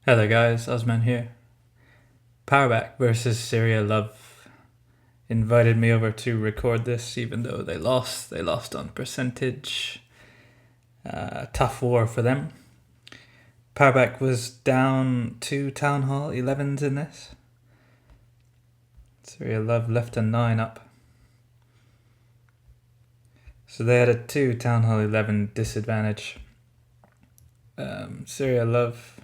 Hello guys, OzMan here. Peuerbach versus Syria Love invited me over to record this even though they lost. They lost on percentage. Tough war for them. Peuerbach was down 2 Town Hall 11s in this. Syria Love left a 9 up. So they had a 2 Town Hall 11 disadvantage. Syria Love,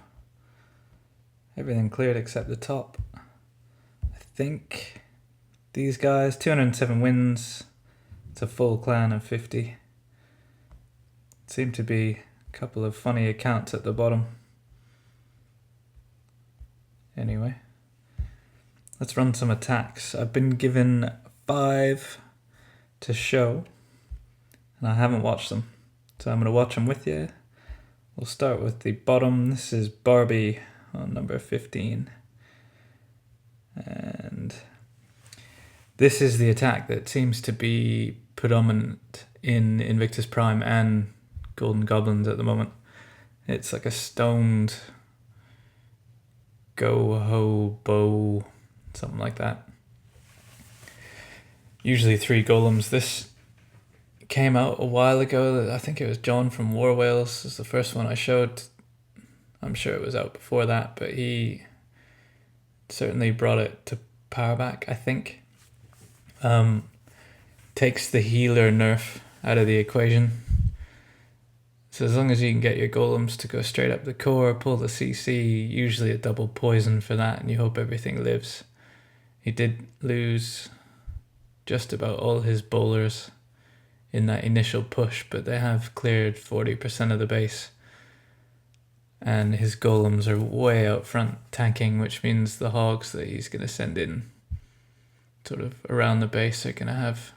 everything cleared except the top. I think these guys, 207 wins. It's a full clan of 50. Seem to be a couple of funny accounts at the bottom. Anyway, let's run some attacks. I've been given 5 to show, and I haven't watched them. So I'm going to watch them with you. We'll start with the bottom. This is Barbie on number 15. And this is the attack that seems to be predominant in Invictus Prime and Golden Goblins at the moment. It's like a stoned go-ho bow, something like that. Usually 3 golems. This came out a while ago. I think it was John from War Whales. This is the first one I showed. I'm sure it was out before that, but he certainly brought it to Peuerbach, I think. Takes the healer nerf out of the equation. So as long as you can get your golems to go straight up the core, pull the CC, usually a double poison for that, and you hope everything lives. He did lose just about all his bowlers in that initial push, but they have cleared 40% of the base. And his golems are way out front tanking, which means the hogs that he's going to send in sort of around the base are going to have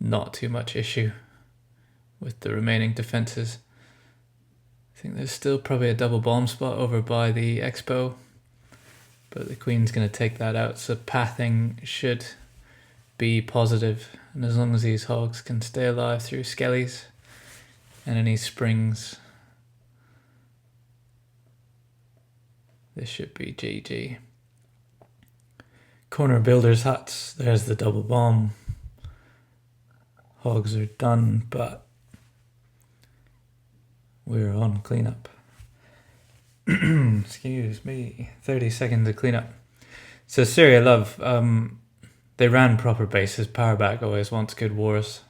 not too much issue with the remaining defenses. I think there's still probably a double bomb spot over by the expo, but the queen's going to take that out, so pathing should be positive, and as long as these hogs can stay alive through skellies and any springs, this should be GG. Corner builders huts, there's the double bomb. Hogs are done, but we're on cleanup. Excuse me, 30 seconds of cleanup. So Syria Love, they ran proper bases. Peuerbach always wants good wars.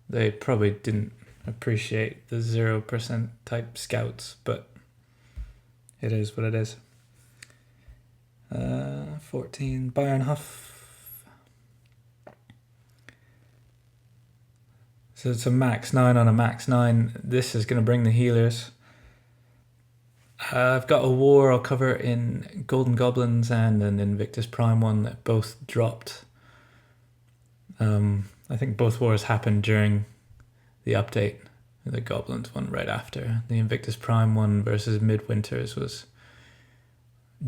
They probably didn't appreciate the 0% type scouts, but it is what it is. 14, Bayern Huff. So it's a max 9 on a max 9. This is going to bring the healers. I've got a war I'll cover in Golden Goblins and an Invictus Prime one that both dropped. I think both wars happened during the update. The Goblins one right after. The Invictus Prime one versus Midwinters was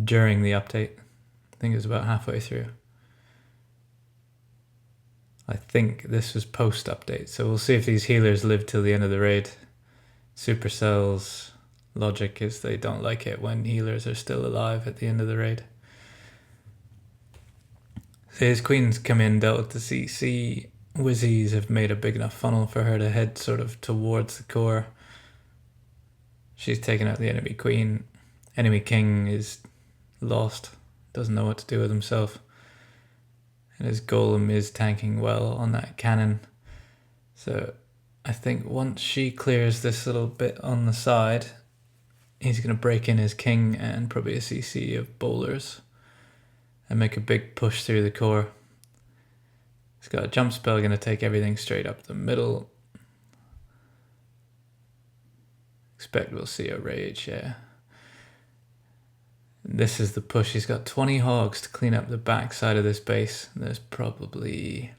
during the update. I think it was about halfway through. I think this was post-update, so we'll see if these healers live till the end of the raid. Supercell's logic is they don't like it when healers are still alive at the end of the raid. So his queen's come in, dealt with the CC. Wizzies have made a big enough funnel for her to head sort of towards the core. She's taken out the enemy queen. Enemy king is lost, doesn't know what to do with himself. And his golem is tanking well on that cannon. So I think once she clears this little bit on the side, he's going to break in his king and probably a CC of bowlers and make a big push through the core. He's got a jump spell going to take everything straight up the middle. Expect we'll see a rage, yeah. This is the push. He's got 20 hogs to clean up the back side of this base. There's probably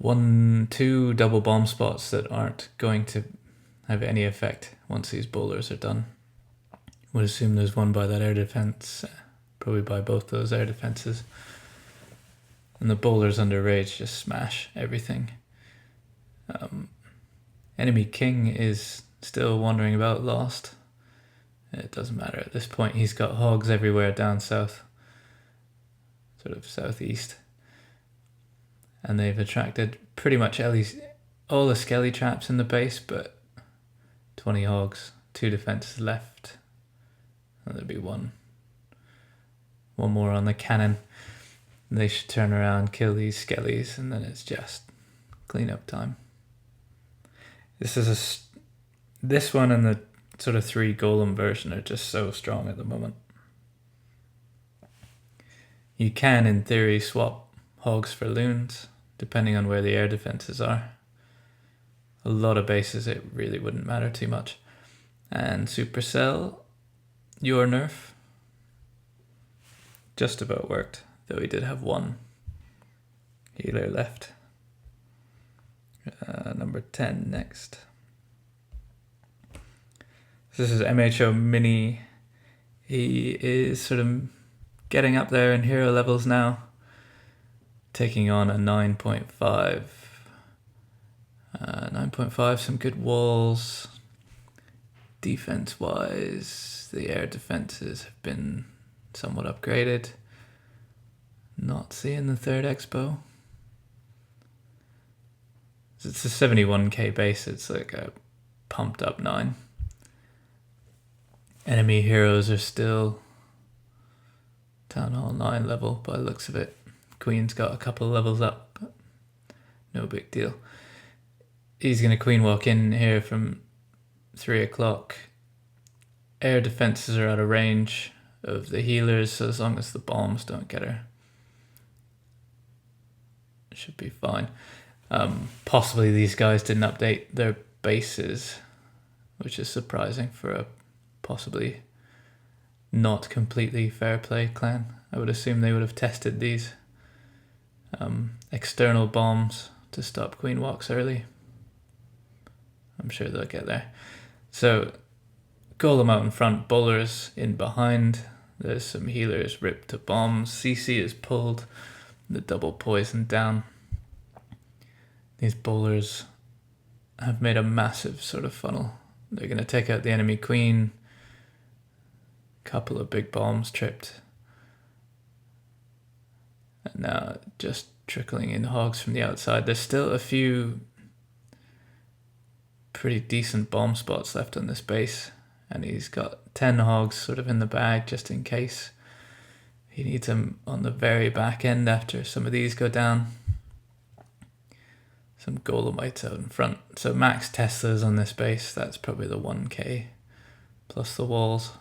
1-2 double bomb spots that aren't going to have any effect once these bowlers are done. Would assume there's one by that air defense, probably by both those air defenses. And the bowlers under rage just smash everything. Enemy king is still wandering about lost. It doesn't matter at this point. He's got hogs everywhere down south, sort of southeast, and they've attracted pretty much all the skelly traps in the base, but 20 hogs, 2 defenses left, and there'll be one more on the cannon. They should turn around, kill these skellies, and then it's just cleanup time. This one and the sort of 3 golem version are just so strong at the moment. You can, in theory, swap hogs for loons, depending on where the air defenses are. A lot of bases it really wouldn't matter too much. And Supercell, your nerf, just about worked, though he did have 1 healer left. Number 10 next. This is MHO Mini. He is sort of getting up there in hero levels now, taking on a 9.5. 9.5, some good walls. Defense-wise, the air defenses have been somewhat upgraded. Not seeing the 3rd expo. It's a 71k base, it's like a pumped up 9. Enemy heroes are still Town Hall 9 level by the looks of it. Queen's got a couple of levels up, but no big deal. He's going to queen walk in here from 3 o'clock. Air defenses are out of range of the healers, so as long as the bombs don't get her, it should be fine. Possibly these guys didn't update their bases, which is surprising for a possibly not completely fair play clan. I would assume they would have tested these external bombs to stop queen walks early. I'm sure they'll get there. So golem out in front, bowlers in behind. There's some healers ripped to bombs. CC is pulled, the double poison down. These bowlers have made a massive sort of funnel. They're going to take out the enemy queen. Couple of big bombs tripped. And now just trickling in hogs from the outside. There's still a few pretty decent bomb spots left on this base. And he's got 10 hogs sort of in the bag just in case. He needs them on the very back end after some of these go down. Some golemites out in front. So max Teslas on this base. That's probably the 1k plus the walls.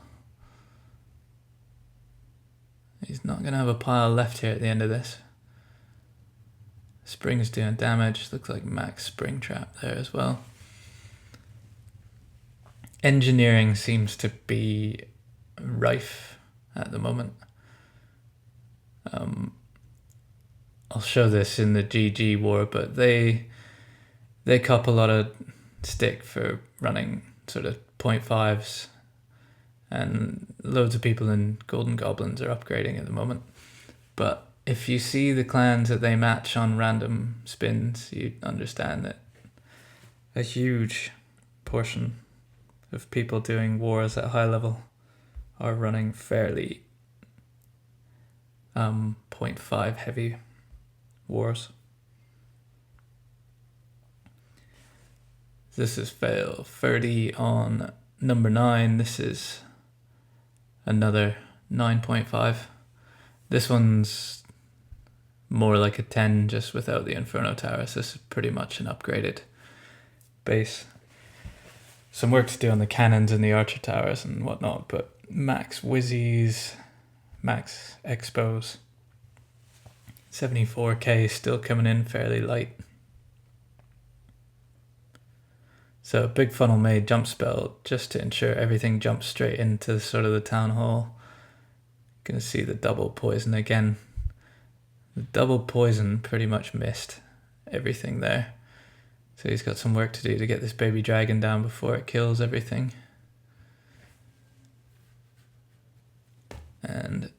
He's not going to have a pile left here at the end of this. Spring's doing damage. Looks like max spring trap there as well. Engineering seems to be rife at the moment. I'll show this in the GG war, but they cop a lot of stick for running sort of 0.5s, and loads of people in Golden Goblins are upgrading at the moment. But if you see the clans that they match on random spins, you understand that a huge portion of people doing wars at high level are running fairly 0.5 heavy wars. This is fail 30 on number 9. This is another 9.5. This one's more like a 10 just without the Inferno Towers. This is pretty much an upgraded base. Some work to do on the cannons and the archer towers and whatnot, but max whizzies, max expos. 74k still coming in fairly light. So a big funnel made jump spell just to ensure everything jumps straight into sort of the town hall. Gonna see the double poison again. The double poison pretty much missed everything there. So he's got some work to do to get this baby dragon down before it kills everything. And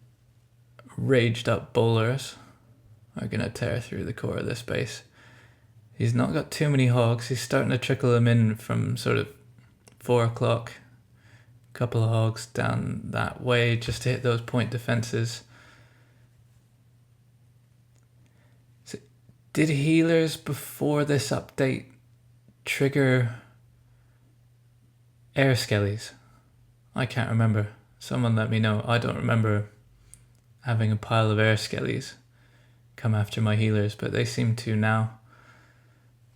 raged up bowlers are going to tear through the core of this base. He's not got too many hogs. He's starting to trickle them in from sort of 4 o'clock. couple of hogs down that way just to hit those point defenses. So did healers before this update trigger air skellies? I can't remember. Someone let me know. I don't remember having a pile of air skellies come after my healers, but they seem to now.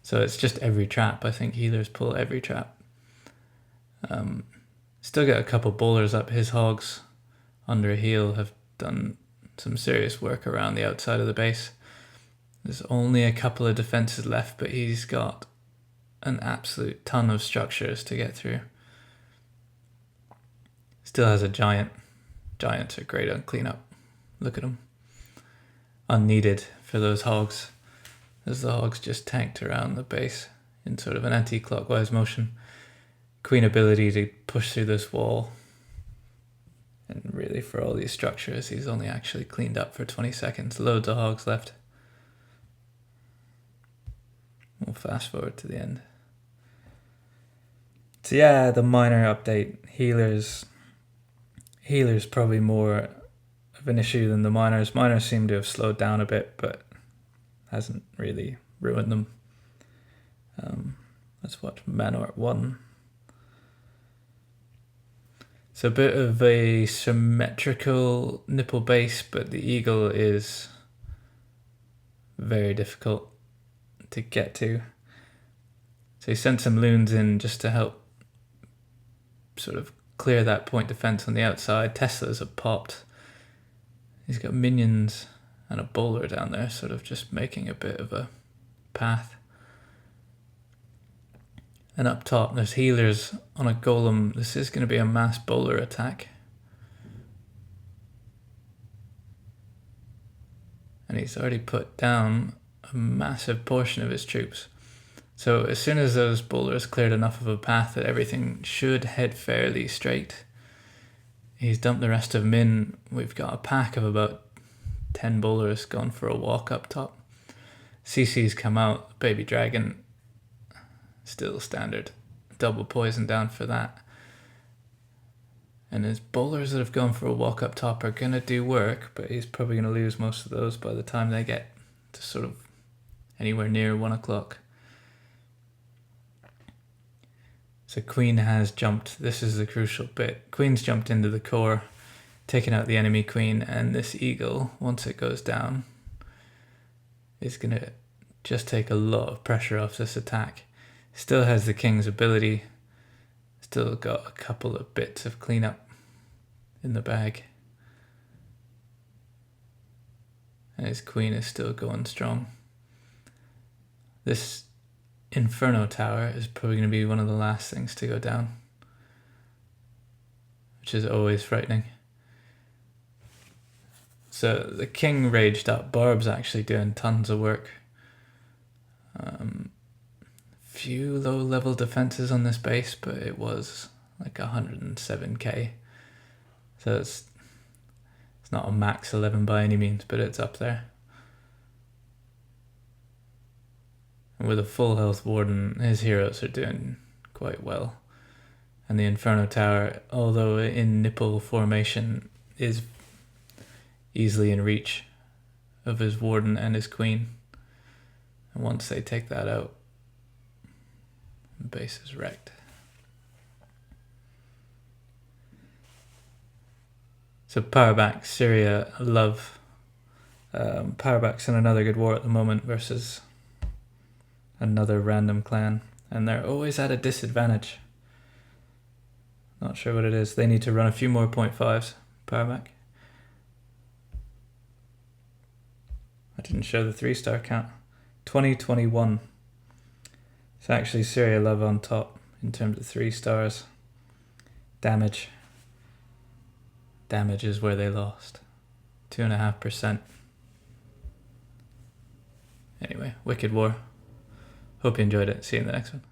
So it's just every trap. I think healers pull every trap. Still got a couple bowlers up. His hogs under a heal have done some serious work around the outside of the base. There's only a couple of defenses left, but he's got an absolute ton of structures to get through. Still has a giant. Giants are great on cleanup. Look at them. Unneeded for those hogs, as the hogs just tanked around the base in sort of an anti-clockwise motion. Queen ability to push through this wall. And really for all these structures, he's only actually cleaned up for 20 seconds. Loads of hogs left. We'll fast forward to the end. So yeah, the minor update. Healers probably more of an issue than the minors. Minors seem to have slowed down a bit, but hasn't really ruined them. Let's watch Manort 1. So a bit of a symmetrical nipple base, but the eagle is very difficult to get to. So he sent some loons in just to help sort of clear that point defense on the outside. Teslas have popped. He's got minions and a bowler down there, sort of just making a bit of a path. And up top, there's healers on a golem. This is going to be a mass bowler attack. And he's already put down a massive portion of his troops. So as soon as those bowlers cleared enough of a path that everything should head fairly straight, he's dumped the rest of them in. We've got a pack of about 10 bowlers gone for a walk up top. CC's come out, baby dragon, still standard. Double poison down for that. And his bowlers that have gone for a walk up top are going to do work, but he's probably going to lose most of those by the time they get to sort of anywhere near 1 o'clock. So Queen has jumped. This is the crucial bit. Queen's jumped into the core, taking out the enemy Queen, and this eagle, once it goes down, is going to just take a lot of pressure off this attack. Still has the King's ability. Still got a couple of bits of cleanup in the bag. And his Queen is still going strong. This Inferno Tower is probably going to be one of the last things to go down, which is always frightening. So the King raged up. Barb's actually doing tons of work. Few low level defenses on this base, but it was like 107k. So it's not a max 11 by any means, but it's up there. And with a full health warden, his heroes are doing quite well. And the Inferno Tower, although in nipple formation, is easily in reach of his warden and his queen. And once they take that out, the base is wrecked. So Peuerbach, Syria, love. Peuerbach's in another good war at the moment versus another random clan, and they're always at a disadvantage. Not sure what it is. They need to run a few more 0.5s. Peuerbach. I didn't show the 3-star count. 2021. So actually Syria love on top in terms of 3 stars. Damage. Damage is where they lost. 2.5%. Anyway, wicked war. Hope you enjoyed it. See you in the next one.